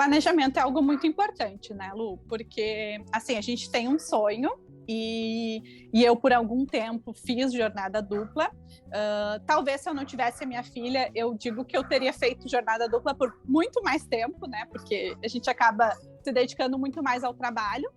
Planejamento é algo muito importante, né, Lu? Porque, assim, a gente tem um sonho e eu, por algum tempo, fiz jornada dupla. Talvez, se eu não tivesse a minha filha, eu digo que eu teria feito jornada dupla por muito mais tempo, né? Porque a gente acaba se dedicando muito mais ao trabalho.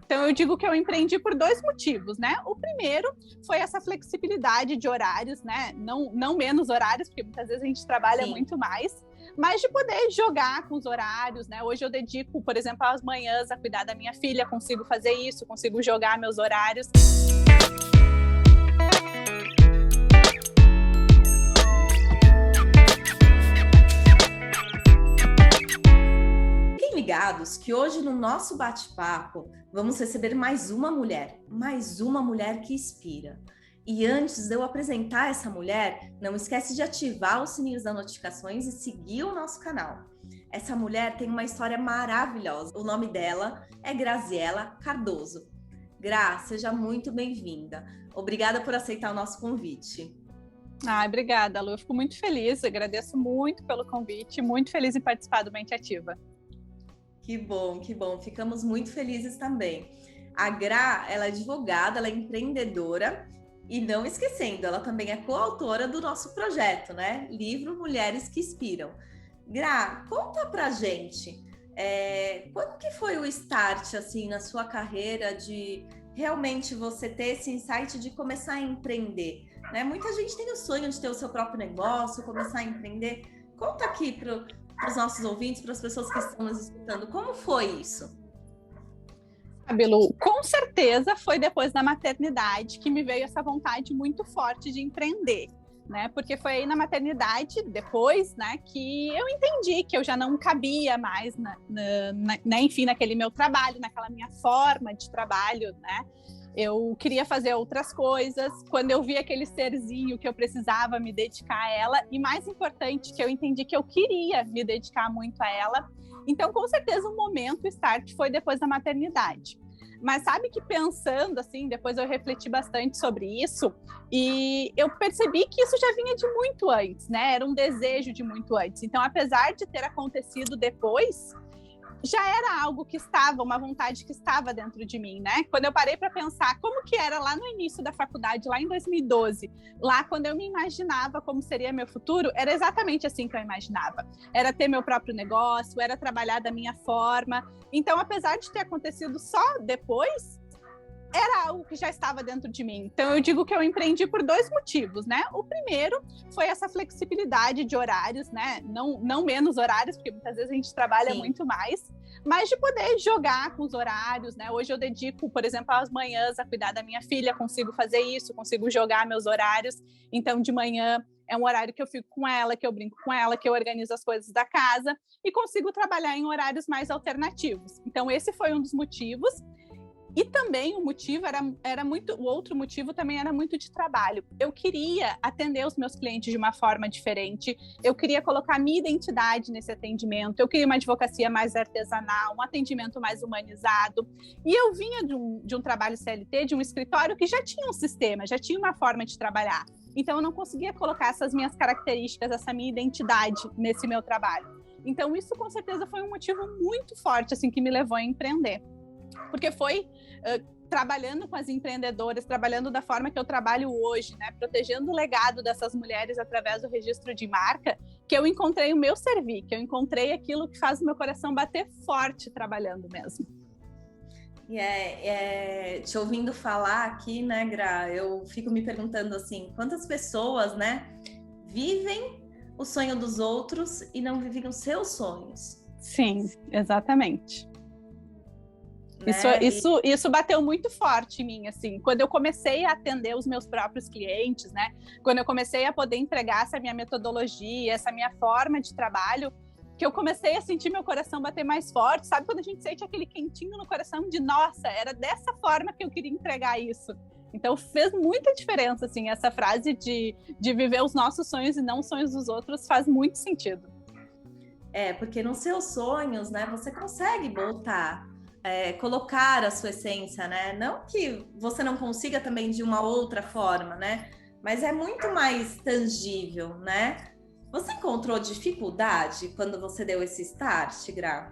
Então, eu digo que eu empreendi por 2 motivos, né? O primeiro foi essa flexibilidade de horários, né? Não menos horários, porque muitas vezes a gente trabalha muito mais, mas de poder jogar com os horários, né? Hoje eu dedico, por exemplo, às manhãs a cuidar da minha filha, consigo fazer isso, consigo jogar meus horários. Fiquem ligados que hoje no nosso bate-papo vamos receber mais uma mulher que inspira. E antes de eu apresentar essa mulher, não esquece de ativar os sininhos das notificações e seguir o nosso canal. Essa mulher tem uma história maravilhosa. O nome dela é Graziela Cardoso. Gra, seja muito bem-vinda. Obrigada por aceitar o nosso convite. Obrigada, Lu. Eu fico muito feliz, agradeço muito pelo convite, muito feliz em participar do Mente Ativa. Que bom, que bom. Ficamos muito felizes também. A Gra, ela é advogada, ela é empreendedora e não esquecendo, ela também é coautora do nosso projeto, né? Livro Mulheres que Inspiram. Gra, conta pra gente, quando que foi o start, assim, na sua carreira de realmente você ter esse insight de começar a empreender, né? Muita gente tem o sonho de ter o seu próprio negócio, começar a empreender. Conta aqui para os nossos ouvintes, para as pessoas que estão nos escutando, como foi isso? Lu, com certeza foi depois da maternidade que me veio essa vontade muito forte de empreender, né? Porque foi aí na maternidade, depois, né, que eu entendi que eu já não cabia mais, enfim, naquele meu trabalho, naquela minha forma de trabalho, né? Eu queria fazer outras coisas. Quando eu vi aquele serzinho que eu precisava me dedicar a ela, e mais importante, que eu entendi que eu queria me dedicar muito a ela. Então, com certeza, o momento, o start, foi depois da maternidade. Mas sabe que pensando, assim, depois eu refleti bastante sobre isso, e eu percebi que isso já vinha de muito antes, né? Era um desejo de muito antes. Então, apesar de ter acontecido depois, já era algo que estava, uma vontade que estava dentro de mim, né? Quando eu parei para pensar como que era lá no início da faculdade, lá em 2012, lá quando eu me imaginava como seria meu futuro, era exatamente assim que eu imaginava. Era ter meu próprio negócio, era trabalhar da minha forma. Então, apesar de ter acontecido só depois, era algo que já estava dentro de mim. Então, eu digo que eu empreendi por 2 motivos, né? O primeiro foi essa flexibilidade de horários, né? Não menos horários, porque muitas vezes a gente trabalha muito mais, mas de poder jogar com os horários, né? Hoje eu dedico, por exemplo, às manhãs a cuidar da minha filha, consigo fazer isso, consigo jogar meus horários. Então, de manhã é um horário que eu fico com ela, que eu brinco com ela, que eu organizo as coisas da casa e consigo trabalhar em horários mais alternativos. Então, esse foi um dos motivos. E também o motivo era muito, o outro motivo também era muito de trabalho. Eu queria atender os meus clientes de uma forma diferente, eu queria colocar minha identidade nesse atendimento, eu queria uma advocacia mais artesanal, um atendimento mais humanizado. E eu vinha de um trabalho CLT, de um escritório que já tinha um sistema, já tinha uma forma de trabalhar. Então eu não conseguia colocar essas minhas características, essa minha identidade nesse meu trabalho. Então isso com certeza foi um motivo muito forte, assim, que me levou a empreender. Porque foi trabalhando com as empreendedoras, trabalhando da forma que eu trabalho hoje, né, protegendo o legado dessas mulheres através do registro de marca, que eu encontrei o meu servir, que eu encontrei aquilo que faz o meu coração bater forte trabalhando mesmo. Te ouvindo falar aqui, né, Gra, eu fico me perguntando assim, quantas pessoas, né, vivem o sonho dos outros e não vivem os seus sonhos? Sim, exatamente. Né? Isso bateu muito forte em mim, assim, quando eu comecei a atender os meus próprios clientes, né? Quando eu comecei a poder entregar essa minha metodologia, essa minha forma de trabalho, que eu comecei a sentir meu coração bater mais forte, sabe? Quando a gente sente aquele quentinho no coração de, nossa, era dessa forma que eu queria entregar isso. Então fez muita diferença, assim, essa frase de viver os nossos sonhos e não os sonhos dos outros faz muito sentido. Porque nos seus sonhos, né, você consegue voltar, colocar a sua essência, né? Não que você não consiga também de uma outra forma, né? Mas é muito mais tangível, né? Você encontrou dificuldade quando você deu esse start, Gra?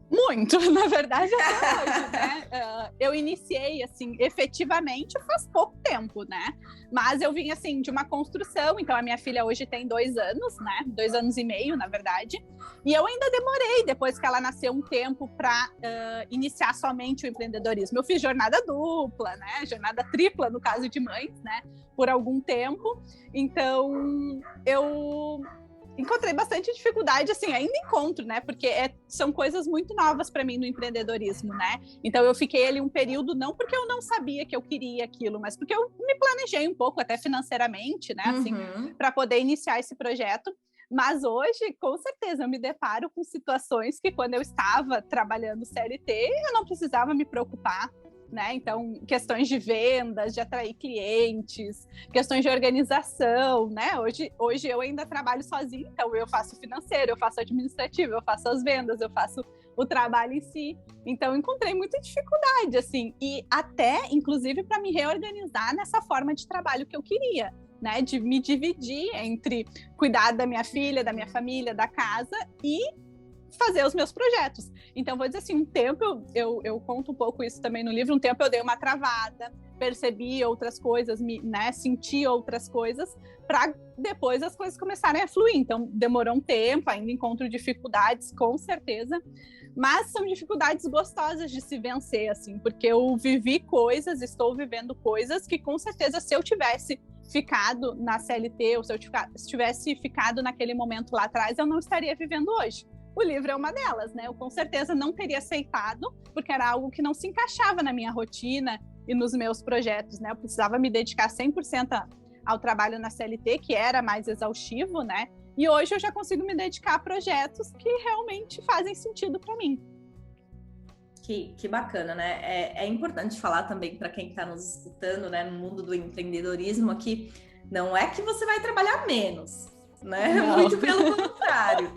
Muito, na verdade, até hoje, né? Eu iniciei, assim, efetivamente faz pouco tempo, né? Mas eu vim, assim, de uma construção. Então, a minha filha hoje tem 2 anos, né? 2 anos e meio, na verdade. E eu ainda demorei, depois que ela nasceu, um tempo para iniciar somente o empreendedorismo. Eu fiz jornada dupla, né? Jornada tripla, no caso de mães, né? Por algum tempo. Então, eu encontrei bastante dificuldade, assim, ainda encontro, né? Porque são coisas muito novas para mim no empreendedorismo, né? Então eu fiquei ali um período, não porque eu não sabia que eu queria aquilo, mas porque eu me planejei um pouco, até financeiramente, né? Assim, para poder iniciar esse projeto. Mas hoje, com certeza, eu me deparo com situações que, quando eu estava trabalhando CLT, eu não precisava me preocupar, né? Então, questões de vendas, de atrair clientes, questões de organização, né? Hoje eu ainda trabalho sozinha, então eu faço financeiro, eu faço administrativo, eu faço as vendas, eu faço o trabalho em si. Então, encontrei muita dificuldade, assim, e até, inclusive, para me reorganizar nessa forma de trabalho que eu queria, né? De me dividir entre cuidar da minha filha, da minha família, da casa e fazer os meus projetos. Então, vou dizer assim, um tempo, eu conto um pouco isso também no livro, um tempo eu dei uma travada, percebi outras coisas, né, senti outras coisas, para depois as coisas começarem a fluir. Então, demorou um tempo, ainda encontro dificuldades, com certeza, mas são dificuldades gostosas de se vencer, assim, porque eu vivi coisas, estou vivendo coisas que, com certeza, se eu tivesse ficado na CLT, ou se eu tivesse ficado naquele momento lá atrás, eu não estaria vivendo hoje. O livro é uma delas, né? Eu com certeza não teria aceitado, porque era algo que não se encaixava na minha rotina e nos meus projetos, né? Eu precisava me dedicar 100% ao trabalho na CLT, que era mais exaustivo, né? E hoje eu já consigo me dedicar a projetos que realmente fazem sentido para mim. Que bacana, né? É importante falar também para quem está nos escutando, né, no mundo do empreendedorismo, aqui, não é que você vai trabalhar menos, né? Não. Muito pelo contrário.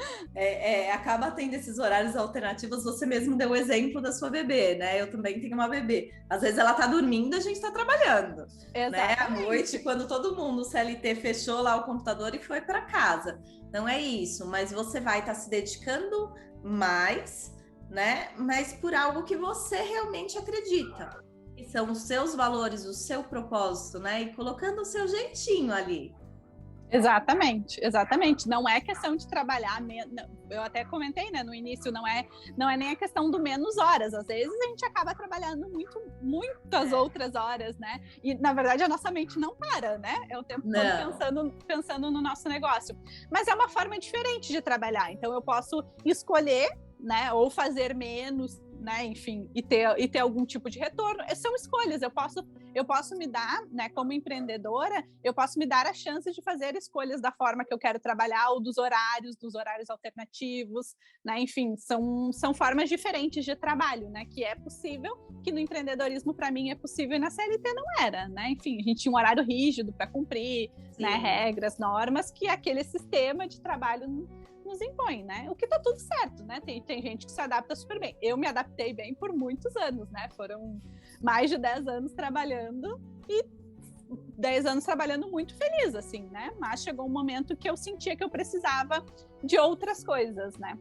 Acaba tendo esses horários alternativos. Você mesmo deu o exemplo da sua bebê, né? Eu também tenho uma bebê. Às vezes ela tá dormindo, a gente tá trabalhando. Né? À noite, quando todo mundo, o CLT, fechou lá o computador e foi para casa. Não é isso, mas você vai estar se dedicando mais, né? Mas por algo que você realmente acredita. Que são os seus valores, o seu propósito, né? E colocando o seu jeitinho ali. Exatamente, exatamente. Não é questão de trabalhar, eu até comentei, né, no início, não é nem a questão do menos horas. Às vezes a gente acaba trabalhando muitas outras horas, né? E na verdade a nossa mente não para, né? É o tempo todo pensando no nosso negócio. Mas é uma forma diferente de trabalhar. Então eu posso escolher, né, ou fazer menos, né, enfim, e ter algum tipo de retorno. São escolhas. Eu posso me dar, né, como empreendedora, eu posso me dar a chance de fazer escolhas da forma que eu quero trabalhar, ou dos horários alternativos, né, enfim, são formas diferentes de trabalho, né, que é possível, que no empreendedorismo, para mim, é possível, e na CLT não era, né, enfim, a gente tinha um horário rígido para cumprir, né, regras, normas, que aquele sistema de trabalho nos impõe, né? O que tá tudo certo, né? Tem gente que se adapta super bem. Eu me adaptei bem por muitos anos, né? Foram mais de 10 anos trabalhando e 10 anos trabalhando muito feliz, assim, né? Mas chegou um momento que eu sentia que eu precisava de outras coisas, né?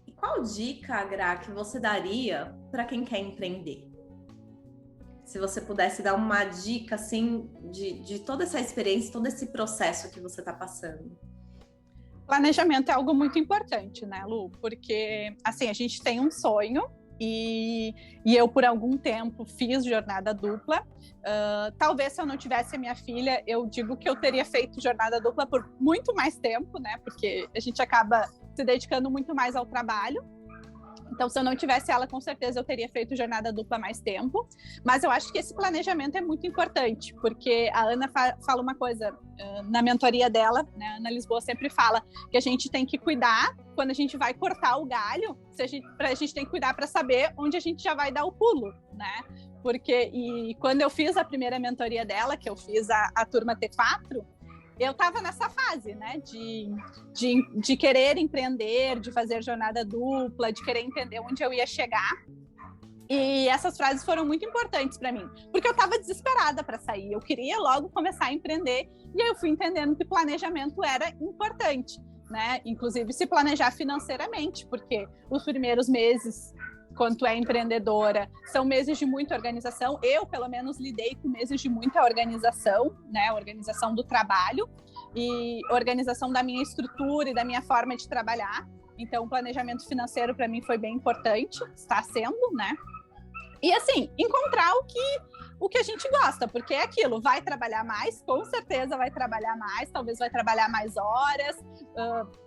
E qual dica, Gra, que você daria para quem quer empreender? Se você pudesse dar uma dica, assim, de toda essa experiência, todo esse processo que você está passando. Planejamento é algo muito importante, né, Lu? Porque, assim, a gente tem um sonho e eu, por algum tempo, fiz jornada dupla. Talvez, se eu não tivesse a minha filha, eu digo que eu teria feito jornada dupla por muito mais tempo, né? Porque a gente acaba se dedicando muito mais ao trabalho. Então, se eu não tivesse ela, com certeza eu teria feito jornada dupla mais tempo. Mas eu acho que esse planejamento é muito importante, porque a Ana fala uma coisa na mentoria dela, né? A Ana Lisboa sempre fala que a gente tem que cuidar quando a gente vai cortar o galho, a gente tem que cuidar para saber onde a gente já vai dar o pulo, né? E quando eu fiz a primeira mentoria dela, que eu fiz a turma T4, eu estava nessa fase, né, de querer empreender, de fazer jornada dupla, de querer entender onde eu ia chegar. E essas frases foram muito importantes para mim, porque eu estava desesperada para sair, eu queria logo começar a empreender, e aí eu fui entendendo que planejamento era importante. né? Inclusive se planejar financeiramente, porque os primeiros meses, quando tu é empreendedora, são meses de muita organização. Eu, pelo menos, lidei com meses de muita organização, né? Organização do trabalho e organização da minha estrutura e da minha forma de trabalhar. Então, o planejamento financeiro para mim foi bem importante, está sendo, né? E assim, encontrar o que a gente gosta, porque é aquilo, vai trabalhar mais, com certeza vai trabalhar mais, talvez vai trabalhar mais horas,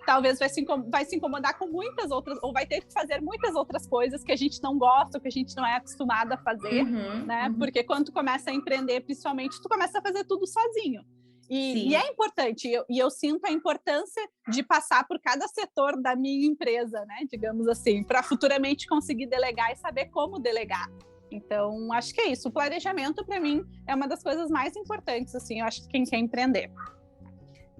talvez vai se incomodar com muitas outras, ou vai ter que fazer muitas outras coisas que a gente não gosta, ou que a gente não é acostumado a fazer, né? Porque quando tu começa a empreender, principalmente, tu começa a fazer tudo sozinho. E é importante, e eu sinto a importância de passar por cada setor da minha empresa, né, digamos assim, para futuramente conseguir delegar e saber como delegar. Então, acho que é isso. O planejamento, para mim, é uma das coisas mais importantes, assim, eu acho que quem quer empreender.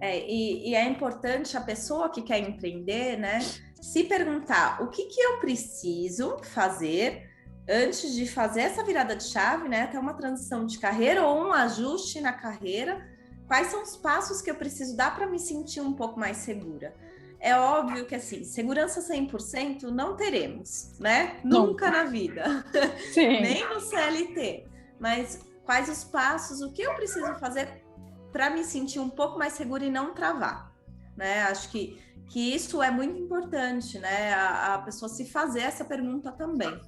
E é importante a pessoa que quer empreender, né, se perguntar o que eu preciso fazer antes de fazer essa virada de chave, né, até uma transição de carreira ou um ajuste na carreira. Quais são os passos que eu preciso dar para me sentir um pouco mais segura? É óbvio que, assim, segurança 100% não teremos, né? Nunca na vida. Sim. Nem no CLT. Mas quais os passos, o que eu preciso fazer para me sentir um pouco mais segura e não travar? Né? Acho que isso é muito importante, né? A pessoa se fazer essa pergunta também.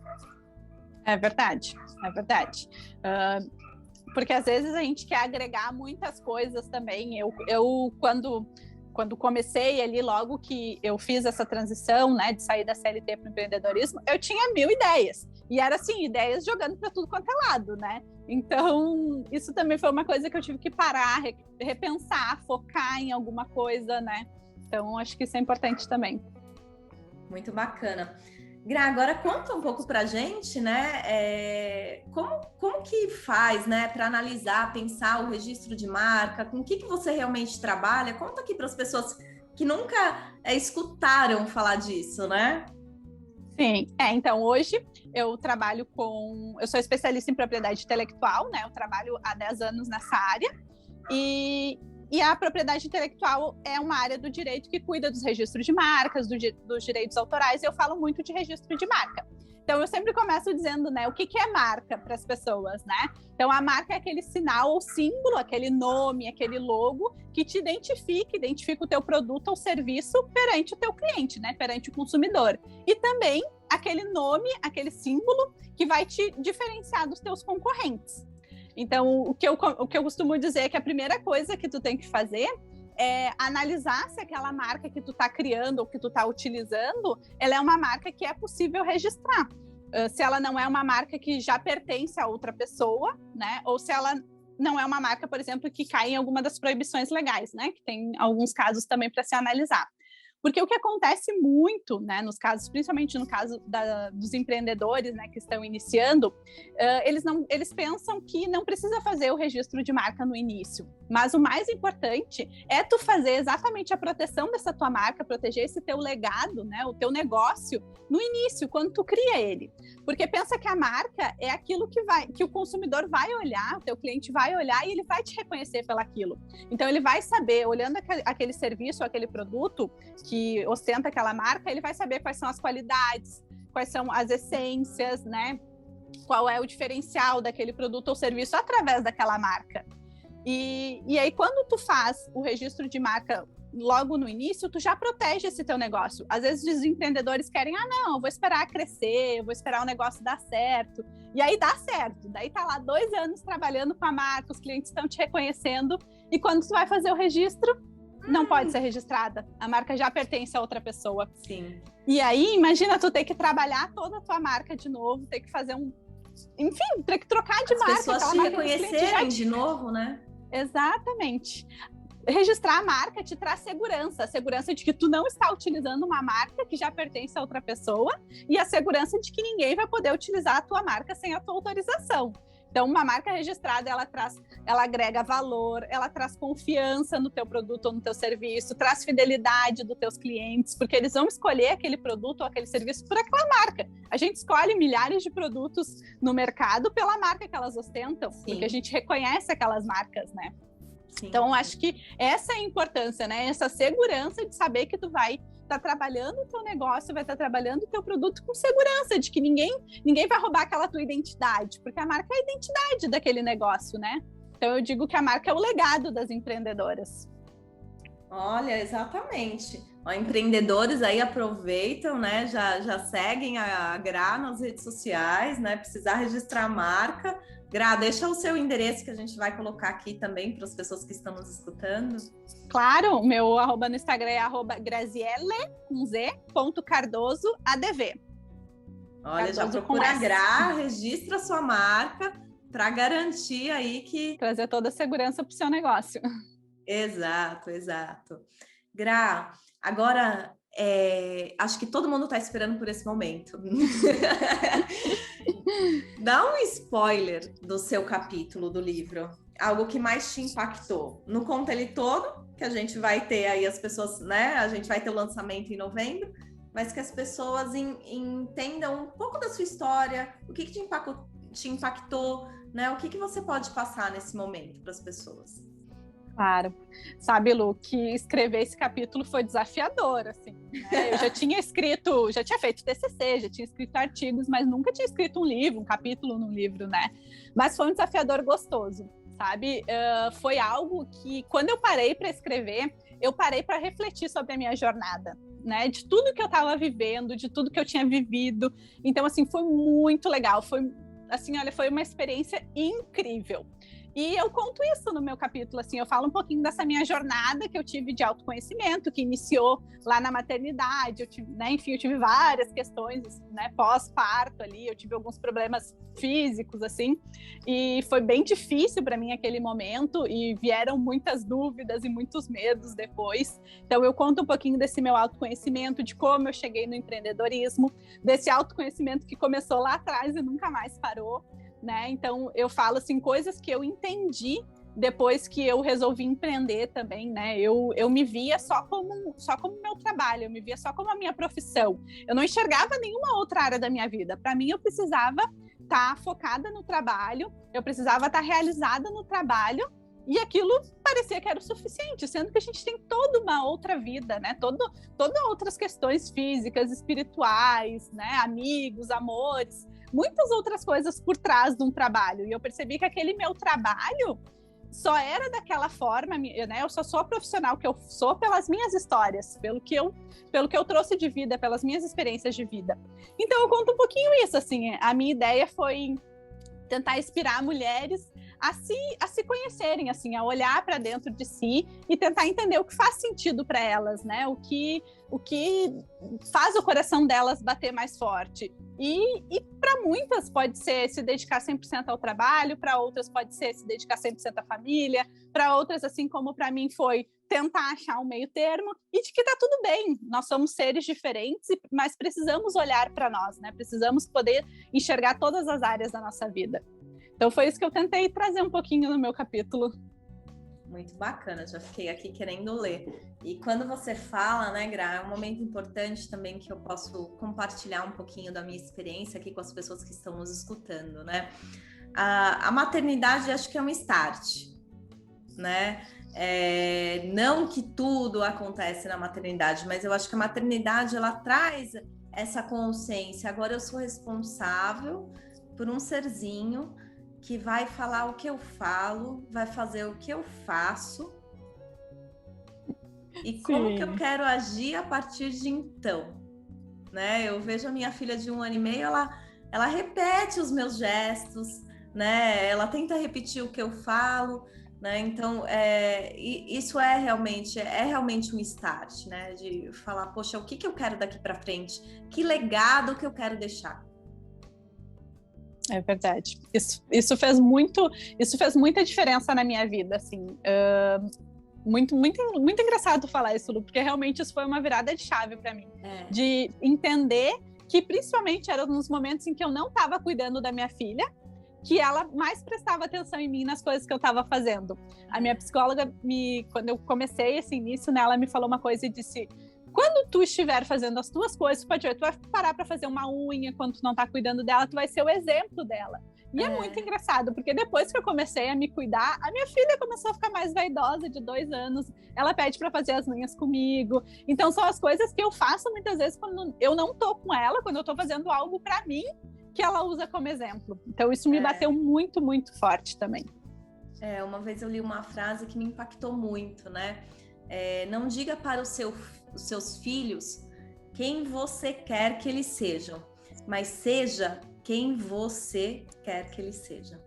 É verdade, é verdade. Porque às vezes a gente quer agregar muitas coisas também. Eu quando comecei ali, logo que eu fiz essa transição, né, de sair da CLT para o empreendedorismo, eu tinha 1000 ideias. E era assim, ideias jogando para tudo quanto é lado, né? Então, isso também foi uma coisa que eu tive que parar, repensar, focar em alguma coisa, né? Então, acho que isso é importante também. Muito bacana. Gra, agora conta um pouco pra gente, né, como que faz, né, para analisar, pensar o registro de marca, com o que você realmente trabalha? Conta aqui para as pessoas que nunca escutaram falar disso, né? Sim, então hoje eu trabalho eu sou especialista em propriedade intelectual, né, eu trabalho há 10 anos nessa área e a propriedade intelectual é uma área do direito que cuida dos registros de marcas, dos direitos autorais, e eu falo muito de registro de marca. Então, eu sempre começo dizendo, né, o que é marca para as pessoas, né? Então, a marca é aquele sinal ou símbolo, aquele nome, aquele logo que te identifica o teu produto ou serviço perante o teu cliente, né, perante o consumidor. E também aquele nome, aquele símbolo que vai te diferenciar dos teus concorrentes. Então, o que eu costumo dizer é que a primeira coisa que tu tem que fazer é analisar se aquela marca que tu tá criando ou que tu tá utilizando, ela é uma marca que é possível registrar. Se ela não é uma marca que já pertence a outra pessoa, né? Ou se ela não é uma marca, por exemplo, que cai em alguma das proibições legais, né? Que tem alguns casos também para se analisar. Porque o que acontece muito, né, nos casos, principalmente no caso dos empreendedores, né, que estão iniciando, eles pensam que não precisa fazer o registro de marca no início. Mas o mais importante é tu fazer exatamente a proteção dessa tua marca, proteger esse teu legado, né, o teu negócio no início, quando tu cria ele. Porque pensa que a marca é aquilo que o consumidor vai olhar, o teu cliente vai olhar e ele vai te reconhecer pelaquilo. Então ele vai saber, olhando aquele serviço, aquele produto que ostenta aquela marca, ele vai saber quais são as qualidades, quais são as essências, né? Qual é o diferencial daquele produto ou serviço através daquela marca. E aí, quando tu faz o registro de marca logo no início, tu já protege esse teu negócio. Às vezes os empreendedores querem, não, eu vou esperar crescer, eu vou esperar o negócio dar certo. E aí dá certo. Daí tá lá 2 anos trabalhando com a marca, os clientes estão te reconhecendo, e quando tu vai fazer o registro, não pode ser registrada. A marca já pertence a outra pessoa. Sim. E aí, imagina tu ter que trabalhar toda a tua marca de novo, ter que fazer enfim, ter que trocar de marca. As pessoas te reconhecerem de novo, né? Exatamente. Registrar a marca te traz segurança. A segurança de que tu não está utilizando uma marca que já pertence a outra pessoa e a segurança de que ninguém vai poder utilizar a tua marca sem a tua autorização. Então, uma marca registrada, ela agrega valor, ela traz confiança no teu produto ou no teu serviço, traz fidelidade dos teus clientes, porque eles vão escolher aquele produto ou aquele serviço por aquela marca. A gente escolhe milhares de produtos no mercado pela marca que elas ostentam, Sim. Porque a gente reconhece aquelas marcas, né? Sim. Então, acho que essa é a importância, né? Essa segurança de saber que tu vai estar trabalhando o teu negócio, vai estar trabalhando o teu produto com segurança, de que ninguém vai roubar aquela tua identidade, porque a marca é a identidade daquele negócio, né? Então, eu digo que a marca é o legado das empreendedoras. Olha, exatamente. Ó, empreendedores aí aproveitam, né? Já seguem a Gra nas redes sociais, né? Precisar registrar a marca. Gra, deixa o seu endereço que a gente vai colocar aqui também para as pessoas que estão nos escutando. Claro, o meu @ no Instagram é @graziele_cardosoadv. Olha, já procura a Gra, registra a sua marca para garantir aí que... Trazer toda a segurança para o seu negócio. Exato. Gra, agora acho que todo mundo está esperando por esse momento. Dá um spoiler do seu capítulo do livro. Algo que mais te impactou. Não conta ele todo, que a gente vai ter aí as pessoas, né? A gente vai ter o lançamento em novembro, mas que as pessoas entendam um pouco da sua história, o que te impactou, né? O que você pode passar nesse momento para as pessoas? Claro. Sabe, Lu, que escrever esse capítulo foi desafiador, assim, né? Eu já tinha feito TCC, já tinha escrito artigos, mas nunca tinha escrito um livro, um capítulo num livro, né? Mas foi um desafiador gostoso, sabe? Foi algo que, quando eu parei para escrever, eu parei para refletir sobre a minha jornada, né? De tudo que eu estava vivendo, de tudo que eu tinha vivido. Então, assim, foi muito legal. Foi, assim, olha, foi uma experiência incrível. E eu conto isso no meu capítulo, assim, eu falo um pouquinho dessa minha jornada que eu tive de autoconhecimento, que iniciou lá na maternidade, eu tive, né, enfim, eu tive várias questões, né, pós-parto ali, eu tive alguns problemas físicos, assim, e foi bem difícil para mim aquele momento, e vieram muitas dúvidas e muitos medos depois. Então eu conto um pouquinho desse meu autoconhecimento, de como eu cheguei no empreendedorismo, desse autoconhecimento que começou lá atrás e nunca mais parou, né? Então eu falo assim, coisas que eu entendi depois que eu resolvi empreender também, né? Eu me via só como meu trabalho, eu me via só como a minha profissão. Eu não enxergava nenhuma outra área da minha vida. Para mim, eu precisava estar focada no trabalho, eu precisava estar realizada no trabalho, e aquilo parecia que era o suficiente, sendo que a gente tem toda uma outra vida, né? Todas outras questões físicas, espirituais, né? Amigos, amores, muitas outras coisas por trás de um trabalho. E eu percebi que aquele meu trabalho só era daquela forma, né? Eu só sou a profissional que eu sou pelas minhas histórias, pelo que eu trouxe de vida, pelas minhas experiências de vida. Então eu conto um pouquinho isso, assim. A minha ideia foi tentar inspirar mulheres a se conhecerem, assim, a olhar para dentro de si e tentar entender o que faz sentido para elas, né? O que faz o coração delas bater mais forte. E para muitas pode ser se dedicar 100% ao trabalho, para outras pode ser se dedicar 100% à família, para outras, assim como para mim foi, tentar achar um meio termo, e de que tá tudo bem, nós somos seres diferentes, mas precisamos olhar para nós, né? Precisamos poder enxergar todas as áreas da nossa vida. Então foi isso que eu tentei trazer um pouquinho no meu capítulo. Muito bacana, já fiquei aqui querendo ler. E quando você fala, né, Gra, é um momento importante também que eu posso compartilhar um pouquinho da minha experiência aqui com as pessoas que estão nos escutando, né? A maternidade acho que é um start, né? Não que tudo acontece na maternidade, mas eu acho que a maternidade, ela traz essa consciência. Agora eu sou responsável por um serzinho que vai falar o que eu falo, vai fazer o que eu faço e como que eu quero agir a partir de então, né? Eu vejo a minha filha de 1 ano e meio, ela repete os meus gestos, né? Ela tenta repetir o que eu falo, né? Então, isso é realmente um start, né? De falar, poxa, o que eu quero daqui para frente? Que legado que eu quero deixar? É verdade. Isso fez muita diferença na minha vida, assim. Muito engraçado falar isso, Lu, porque realmente isso foi uma virada de chave para mim. De entender que, principalmente, eram nos momentos em que eu não estava cuidando da minha filha, que ela mais prestava atenção em mim nas coisas que eu estava fazendo. A minha psicóloga, quando eu comecei esse início, né, ela me falou uma coisa e disse: quando tu estiver fazendo as tuas coisas, pode ver, tu vai parar para fazer uma unha quando tu não tá cuidando dela, tu vai ser o exemplo dela. E é muito engraçado, porque depois que eu comecei a me cuidar, a minha filha começou a ficar mais vaidosa, de 2 anos. Ela pede para fazer as unhas comigo. Então, são as coisas que eu faço muitas vezes quando eu não tô com ela, quando eu tô fazendo algo para mim, que ela usa como exemplo. Então, isso me bateu muito, muito forte também. Uma vez eu li uma frase que me impactou muito, né? Não diga para os seus filhos quem você quer que eles sejam, mas seja quem você quer que ele seja.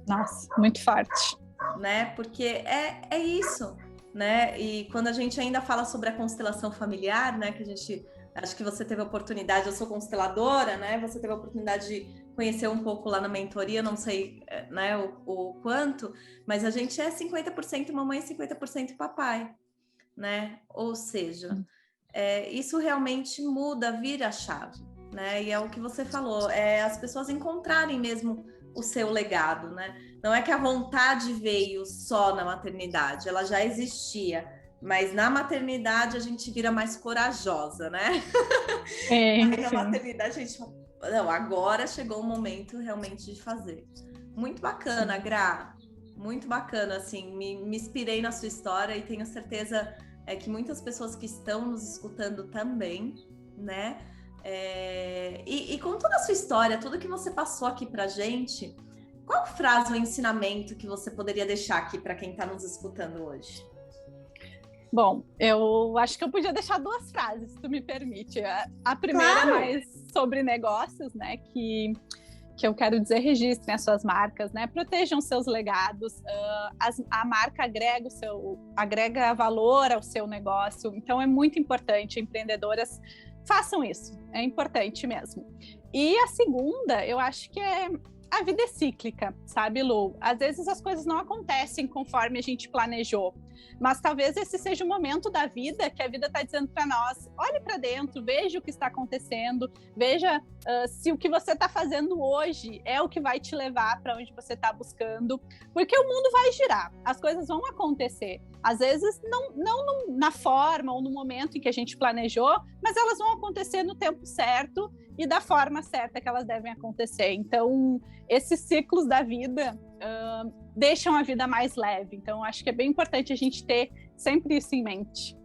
Nossa, muito forte. Né? Porque é isso, né? E quando a gente ainda fala sobre a constelação familiar, né? Que a gente, acho que você teve a oportunidade, eu sou consteladora, né? Você teve a oportunidade de conhecer um pouco lá na mentoria, não sei, né, o quanto, mas a gente é 50% mamãe e 50% papai, né? Ou seja, isso realmente muda, vira a chave. Né? E é o que você falou, as pessoas encontrarem mesmo o seu legado, né? Não é que a vontade veio só na maternidade, ela já existia, mas na maternidade a gente vira mais corajosa, né? Aí na maternidade a gente fala, não, agora chegou o momento realmente de fazer. Muito bacana, Gra, muito bacana, assim, me inspirei na sua história e tenho certeza que muitas pessoas que estão nos escutando também, né? E com toda a sua história, tudo que você passou aqui pra gente, qual frase ou ensinamento que você poderia deixar aqui para quem está nos escutando hoje? Bom, eu acho que eu podia deixar 2 frases, se tu me permite. A primeira é mais sobre negócios, né? Que eu quero dizer, registrem as suas marcas, né? Protejam seus legados. A marca agrega valor ao seu negócio. Então, é muito importante, empreendedoras, façam isso. É importante mesmo. E a segunda, eu acho que a vida é cíclica, sabe, Lu? Às vezes as coisas não acontecem conforme a gente planejou, mas talvez esse seja o momento da vida que a vida está dizendo para nós: olhe para dentro, veja o que está acontecendo, veja se o que você está fazendo hoje é o que vai te levar para onde você está buscando, porque o mundo vai girar, as coisas vão acontecer. Às vezes não na forma ou no momento em que a gente planejou, mas elas vão acontecer no tempo certo e da forma certa que elas devem acontecer. Então, esses ciclos da vida deixam a vida mais leve. Então, acho que é bem importante a gente ter sempre isso em mente.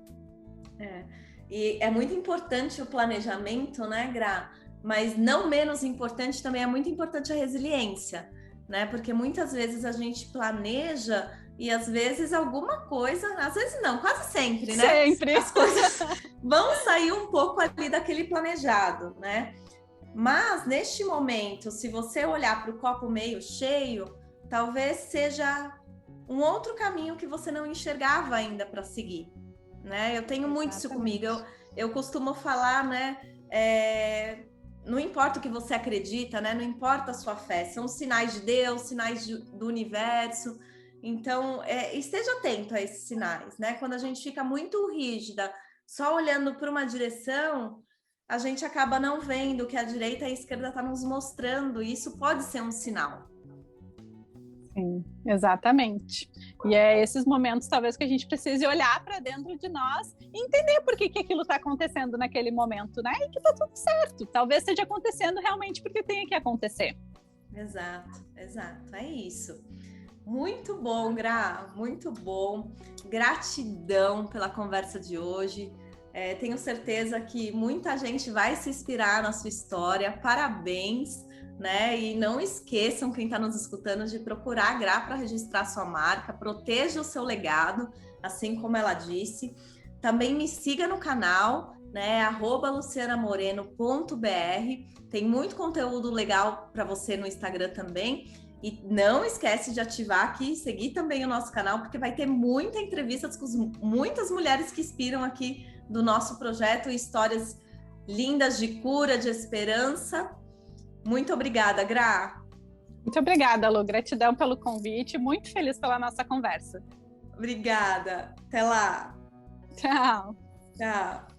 E é muito importante o planejamento, né, Gra? Mas não menos importante, também é muito importante a resiliência, né? Porque muitas vezes a gente planeja e às vezes alguma coisa, às vezes não, quase sempre, né? Sempre. As coisas vão sair um pouco ali daquele planejado, né? Mas neste momento, se você olhar para o copo meio cheio, talvez seja um outro caminho que você não enxergava ainda para seguir, né? Eu tenho muito isso comigo. Eu costumo falar, né? Não importa o que você acredita, né? Não importa a sua fé, são sinais de Deus, sinais do universo. Então, esteja atento a esses sinais, né? Quando a gente fica muito rígida, só olhando para uma direção, a gente acaba não vendo o que a direita e a esquerda está nos mostrando, e isso pode ser um sinal. Sim, exatamente. E é esses momentos, talvez, que a gente precise olhar para dentro de nós e entender por que aquilo está acontecendo naquele momento, né? E que tá tudo certo. Talvez esteja acontecendo realmente porque tem que acontecer. Exato. É isso. Muito bom, Gra, muito bom. Gratidão pela conversa de hoje. Tenho certeza que muita gente vai se inspirar na sua história. Parabéns, né? E não esqueçam, quem está nos escutando, de procurar a Gra para registrar sua marca. Proteja o seu legado, assim como ela disse. Também me siga no canal, né? @lucianamoreno.br. Tem muito conteúdo legal para você no Instagram também. E não esquece de ativar aqui e seguir também o nosso canal, porque vai ter muita entrevista com muitas mulheres que inspiram aqui do nosso projeto, histórias lindas de cura, de esperança. Muito obrigada, Gra. Muito obrigada, Lu. Gratidão pelo convite. Muito feliz pela nossa conversa. Obrigada. Até lá. Tchau. Tchau.